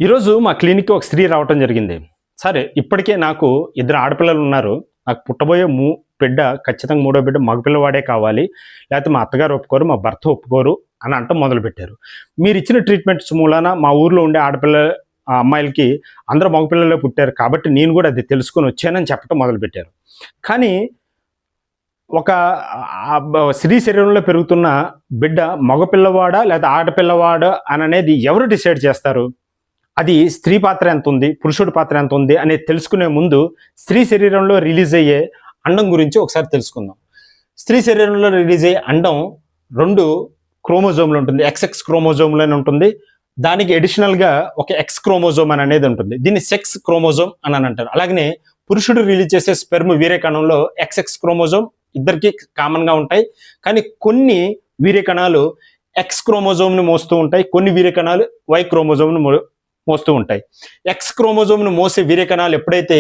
ఈరోజు మా క్లినిక్‌కి ఒక స్త్రీ రావటం జరిగింది. సరే ఇప్పటికే నాకు ఇద్దరు ఆడపిల్లలు ఉన్నారు. నాకు పుట్టబోయే బిడ్డ ఖచ్చితంగా మూడో బిడ్డ మగపిల్లవాడే కావాలి. లేకపోతే మా అత్తగారు ఒప్పుకోరు, మా భర్త ఒప్పుకోరు అని అనటం మొదలుపెట్టారు. మీరిచ్చిన ట్రీట్మెంట్స్ మూలాన మా ఊర్లో ఉండే అమ్మాయిలకి అందరూ మగపిల్లలే పుట్టారు కాబట్టి నేను కూడా అది తెలుసుకొని వచ్చానని చెప్పటం మొదలుపెట్టారు. కానీ ఒక స్త్రీ శరీరంలో పెరుగుతున్న బిడ్డ మగపిల్లవాడా లేదా ఆడపిల్లవాడా అననేది ఎవరు డిసైడ్ చేస్తారు? అది స్త్రీ పాత్ర ఎంత ఉంది, పురుషుడి పాత్ర ఎంత ఉంది అనేది తెలుసుకునే ముందు స్త్రీ శరీరంలో రిలీజ్ అయ్యే అండం గురించి ఒకసారి తెలుసుకుందాం. స్త్రీ శరీరంలో రిలీజ్ అయ్యే అండం 2 క్రోమోజోమ్లు ఉంటుంది. ఎక్స్ఎక్స్ క్రోమోజోమ్లోనే ఉంటుంది. దానికి అడిషనల్గా ఒక ఎక్స్ క్రోమోజోమ్ అని అనేది ఉంటుంది. దీన్ని సెక్స్ క్రోమోజోమ్ అని అంటారు. అలాగనే పురుషుడు రిలీజ్ చేసే స్పెర్మ్ వీర్యకణంలో ఎక్స్ఎక్స్ క్రోమోజోమ్ ఇద్దరికి కామన్గా ఉంటాయి. కానీ కొన్ని వీర్యకణాలు ఎక్స్ క్రోమోజోమ్ని మోస్తూ ఉంటాయి, కొన్ని వీర్యకణాలు వై క్రోమోజోమ్ను మోస్తూ ఉంటాయి. ఎక్స్ క్రోమోజోమ్ను మోసే వీర్యకణాలు ఎప్పుడైతే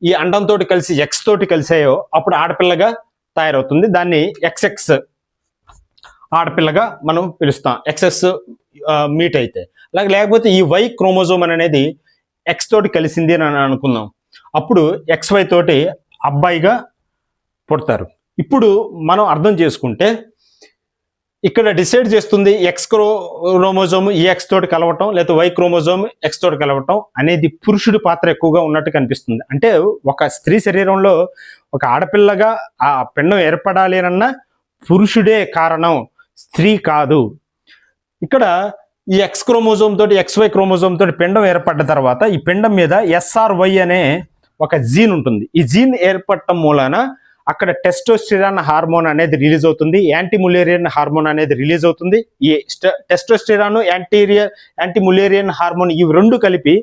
ఈ అండంతో కలిసి ఎక్స్ తోటి కలిసాయో అప్పుడు ఆడపిల్లగా తయారవుతుంది. దాన్ని ఎక్స్ఎక్స్ ఆడపిల్లగా మనం పిలుస్తాం, ఎక్స్ఎక్స్ మీట్ అయితే. అలాగే లేకపోతే ఈ వై క్రోమోజోమ్ అనేది ఎక్స్ తోటి కలిసింది అని అనుకుందాం, అప్పుడు ఎక్స్వై తోటి అబ్బాయిగా పుడతారు. ఇప్పుడు మనం అర్థం చేసుకుంటే ఇక్కడ డిసైడ్ చేస్తుంది ఎక్స్ క్రోమోజోమ్ ఈ ఎక్స్ తోటి కలవటం లేదా వై క్రోమోజోమ్ ఎక్స్ తోటి కలవటం అనేది పురుషుడి పాత్ర ఎక్కువగా ఉన్నట్టు కనిపిస్తుంది. అంటే ఒక స్త్రీ శరీరంలో ఒక ఆడపిల్లగా ఆ పిండం ఏర్పడాలి అన్న పురుషుడే కారణం, స్త్రీ కాదు. ఇక్కడ ఈ ఎక్స్ క్రోమోజోమ్ తోటి ఎక్స్వై క్రోమోజోమ్ తోటి పిండం ఏర్పడ్డ తర్వాత ఈ పిండం మీద ఎస్ఆర్వై అనే ఒక జీన్ ఉంటుంది. ఈ జీన్ ఏర్పడటం మూలాన అక్కడ టెస్టోస్టెరాన్ హార్మోన్ అనేది రిలీజ్ అవుతుంది, యాంటీములేరియన్ హార్మోన్ అనేది రిలీజ్ అవుతుంది. ఈ టెస్టోస్టెరాన్ యాంటీములేరియన్ హార్మోన్ ఇవి రెండు కలిపి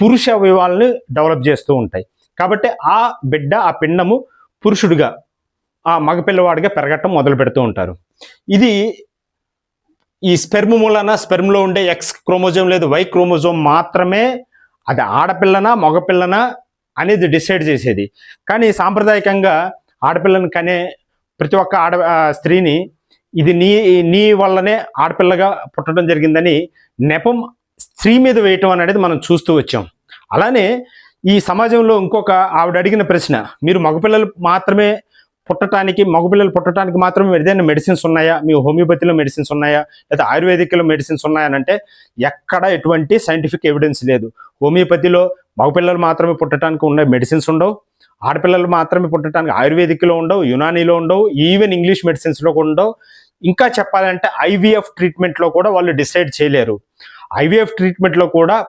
పురుష అవయవాలను డెవలప్ చేస్తూ ఉంటాయి. కాబట్టి ఆ బిడ్డ ఆ పిండము పురుషుడిగా ఆ మగపిల్లవాడిగా పెరగటం మొదలు పెడుతూ ఉంటారు. ఇది ఈ స్పెర్మ్ మూలాన స్పెర్మ్లో ఉండే ఎక్స్ క్రోమోజోమ్ లేదు వై క్రోమోజోమ్ మాత్రమే అది ఆడపిల్లనా మగపిల్లనా అనేది డిసైడ్ చేసేది. కానీ సాంప్రదాయకంగా ఆడపిల్లని కనే ప్రతి ఒక్క స్త్రీని ఇది నీ వల్లనే ఆడపిల్లగా పుట్టడం జరిగిందని నెపం స్త్రీ మీద వేయటం అనేది మనం చూస్తూ వచ్చాం. అలానే ఈ సమాజంలో ఇంకొక ఆవిడ అడిగిన ప్రశ్న, మీరు మగపిల్లలు పుట్టడానికి మాత్రమే ఏదైనా మెడిసిన్స్ ఉన్నాయా, మీ హోమియోపతిలో మెడిసిన్స్ ఉన్నాయా లేదా ఆయుర్వేదిక్లో మెడిసిన్స్ ఉన్నాయా అంటే ఎక్కడ ఎటువంటి సైంటిఫిక్ ఎవిడెన్స్ లేదు. హోమియోపతిలో మగపిల్లలు మాత్రమే పుట్టడానికి ఉండే మెడిసిన్స్ ఉండవు, ఆడపిల్లలు మాత్రమే పుట్టడానికి ఆయుర్వేదిక్లో ఉండవు, యునానీలో ఉండవు, ఈవెన్ ఇంగ్లీష్ మెడిసిన్స్లో కూడా ఉండవు. ఇంకా చెప్పాలంటే ఐవీఎఫ్ ట్రీట్మెంట్లో కూడా వాళ్ళు డిసైడ్ చేయలేరు. ఐవీఎఫ్ ట్రీట్మెంట్లో కూడా